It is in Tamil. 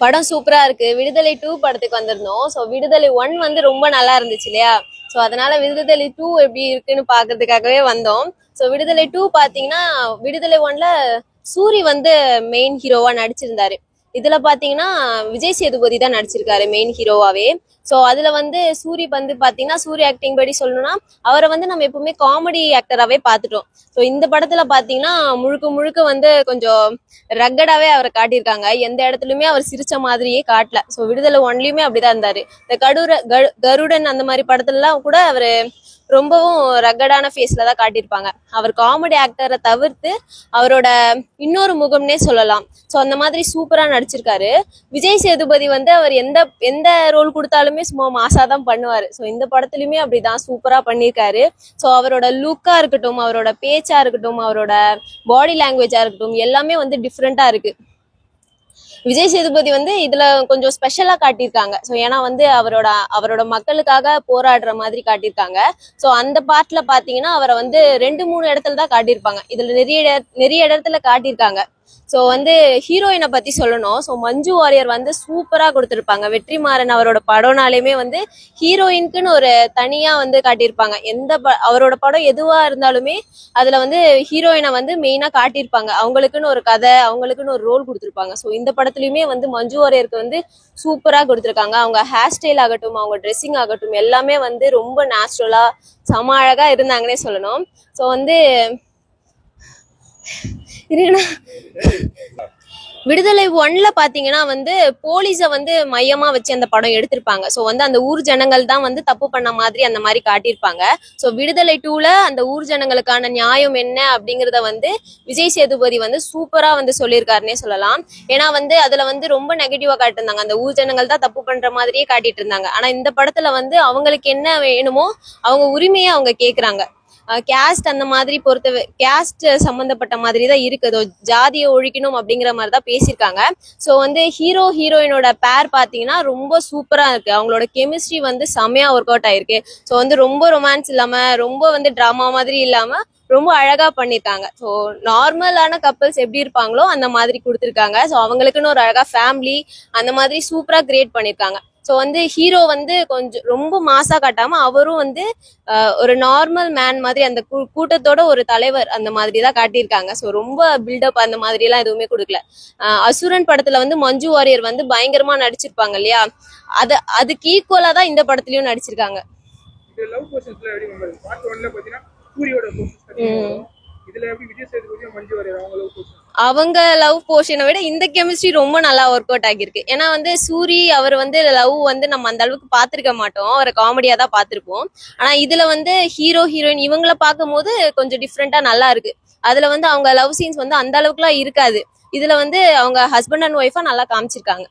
படம் சூப்பரா இருக்கு. விடுதலை 2 படத்துக்கு வந்திருந்தோம். ஸோ விடுதலை 1 வந்து ரொம்ப நல்லா இருந்துச்சு இல்லையா? ஸோ அதனால விடுதலை 2 எப்படி இருக்குன்னு பாக்குறதுக்காகவே வந்தோம். ஸோ விடுதலை 2 பாத்தீங்கன்னா விடுதலை 1ல சூரி வந்து மெயின் ஹீரோவா நடிச்சிருந்தாரு. இதுல பாத்தீங்கன்னா விஜய் சேதுபதி தான் நடிச்சிருக்காரு மெயின் ஹீரோவாவே. ஸோ அதுல வந்து சூரி வந்து பாத்தீங்கன்னா சூரி ஆக்டிங் படி சொல்லணும்னா அவரை வந்து நம்ம எப்பவுமே காமெடி ஆக்டராகவே பார்த்துட்டோம். ஸோ இந்த படத்துல பாத்தீங்கன்னா முழுக்க முழுக்க வந்து கொஞ்சம் ரக்கடாவே அவரை காட்டியிருக்காங்க. எந்த இடத்துலயுமே அவர் சிரிச்ச மாதிரியே காட்டல. ஸோ விடுதலை 1லயுமே அப்படிதான் இருந்தாரு. இந்த கருடன் அந்த மாதிரி படத்துலலாம் கூட அவரு ரொம்பவும் ரக்கடான ஃபேஸ்ல தான் காட்டியிருப்பாங்க. அவர் காமெடி ஆக்டரை தவிர்த்து அவரோட இன்னொரு முகம்னே சொல்லலாம். ஸோ அந்த மாதிரி சூப்பரா நடிச்சிருக்காரு. விஜய் சேதுபதி வந்து அவர் எந்த எந்த ரோல் கொடுத்தாலுமே சும்மா மாசா தான் பண்ணுவாரு. ஸோ இந்த படத்துலயுமே அப்படிதான் சூப்பரா பண்ணியிருக்காரு. ஸோ அவரோட லுக்கா இருக்கட்டும், அவரோட பேச்சா இருக்கட்டும், அவரோட பாடி லாங்குவேஜா இருக்கட்டும், எல்லாமே வந்து டிஃப்ரெண்டா இருக்கு. விஜய் சேதுபதி வந்து இதுல கொஞ்சம் ஸ்பெஷலா காட்டியிருக்காங்க. ஸோ ஏன்னா வந்து அவரோட அவரோட மக்களுக்காக போராடுற மாதிரி காட்டியிருக்காங்க. ஸோ அந்த பார்ட்ல பாத்தீங்கன்னா அவரை வந்து 2-3 இடத்துல தான் காட்டியிருப்பாங்க. இதுல நிறைய இடத்துல காட்டியிருக்காங்க. ஸோ வந்து ஹீரோயினை பத்தி சொல்லணும். ஸோ மஞ்சு வாரியர் வந்து சூப்பரா கொடுத்துருப்பாங்க. வெற்றிமாறன் அவரோட படம்னாலேயுமே வந்து ஹீரோயினுக்குன்னு ஒரு தனியா வந்து காட்டியிருப்பாங்க. அவரோட படம் எதுவா இருந்தாலுமே அதுல வந்து ஹீரோயினை வந்து மெயினா காட்டியிருப்பாங்க. அவங்களுக்குன்னு ஒரு கதை, அவங்களுக்குன்னு ஒரு ரோல் கொடுத்துருப்பாங்க. ஸோ இந்த படத்துலயுமே வந்து மஞ்சு வாரியருக்கு வந்து சூப்பரா கொடுத்துருக்காங்க. அவங்க ஹேர் ஸ்டைல் ஆகட்டும், அவங்க ட்ரெஸ்ஸிங் ஆகட்டும், எல்லாமே வந்து ரொம்ப நேச்சுரலா செம அழகா இருந்தாங்கன்னே சொல்லணும். ஸோ வந்து விடுதலை 1ல பாத்தீங்கன்னா வந்து போலீஸ வந்து மையமா வச்சு அந்த படம் எடுத்திருப்பாங்க. ஸோ வந்து அந்த ஊர் ஜனங்கள் தான் வந்து தப்பு பண்ண மாதிரி அந்த மாதிரி காட்டியிருப்பாங்க. ஸோ விடுதலை 2ல அந்த ஊர் ஜனங்களுக்கான நியாயம் என்ன அப்படிங்கறத வந்து விஜய் சேதுபதி வந்து சூப்பரா வந்து சொல்லியிருக்காருன்னே சொல்லலாம். ஏன்னா வந்து அதுல வந்து ரொம்ப நெகட்டிவா காட்டியிருந்தாங்க. அந்த ஊர் ஜனங்கள் தான் தப்பு பண்ற மாதிரியே காட்டிட்டு இருந்தாங்க. ஆனா இந்த படத்துல வந்து அவங்களுக்கு என்ன வேணுமோ அவங்க உரிமையை அவங்க கேக்குறாங்க. கேஸ்ட் அந்த மாதிரி கேஸ்ட் சம்பந்தப்பட்ட மாதிரி தான் இருக்குது. ஜாதியை ஒழிக்கணும் அப்படிங்கிற மாதிரி தான் பேசியிருக்காங்க. ஸோ வந்து ஹீரோயினோட பேர் பாத்தீங்கன்னா ரொம்ப சூப்பரா இருக்கு. அவங்களோட கெமிஸ்ட்ரி வந்து செமையா ஒர்க் அவுட் ஆயிருக்கு. ஸோ வந்து ரொம்ப ரொமான்ஸ் இல்லாம, ரொம்ப வந்து டிராமா மாதிரி இல்லாம ரொம்ப அழகா பண்ணிருக்காங்க. ஸோ நார்மலான கப்பல்ஸ் எப்படி இருப்பாங்களோ அந்த மாதிரி கொடுத்துருக்காங்க. ஸோ அவங்களுக்குன்னு ஒரு அழகா ஃபேமிலி அந்த மாதிரி சூப்பரா கிரியேட் பண்ணிருக்காங்க. ஸோ வந்து ஹீரோ வந்து கொஞ்சம் ரொம்ப மாசா காட்டாம அவரும் வந்து ஒரு நார்மல் மேன் மாதிரி அந்த கூட்டத்தோட ஒரு தலைவர் அந்த மாதிரி தான் காட்டியிருக்காங்க. ஸோ ரொம்ப பில்டப் அந்த மாதிரி எல்லாம் எதுவுமே கொடுக்கல. அசுரன் படத்துல வந்து மஞ்சு வாரியர் வந்து பயங்கரமா நடிச்சிருப்பாங்க இல்லையா? அதுக்கு ஈக்குவலா தான் இந்த படத்துலயும் நடிச்சிருக்காங்க. அவங்க லவ் போர்ஷனை விட இந்த கெமிஸ்ட்ரி ரொம்ப நல்லா ஒர்க் அவுட் ஆகிருக்கு. ஏன்னா வந்து சூரி அவர் வந்து லவ் வந்து நம்ம அந்த அளவுக்கு பாத்திருக்க மாட்டோம். அவரை காமெடியா தான் பாத்திருப்போம். ஆனா இதுல வந்து ஹீரோயின் இவங்களை பார்க்கும் போது கொஞ்சம் டிஃப்ரெண்டா நல்லா இருக்கு. அதுல வந்து அவங்க லவ் சீன்ஸ் வந்து அந்த அளவுக்கு எல்லாம் இருக்காது. இதுல வந்து அவங்க ஹஸ்பண்ட் அண்ட் ஒய்ஃபா நல்லா காமிச்சிருக்காங்க.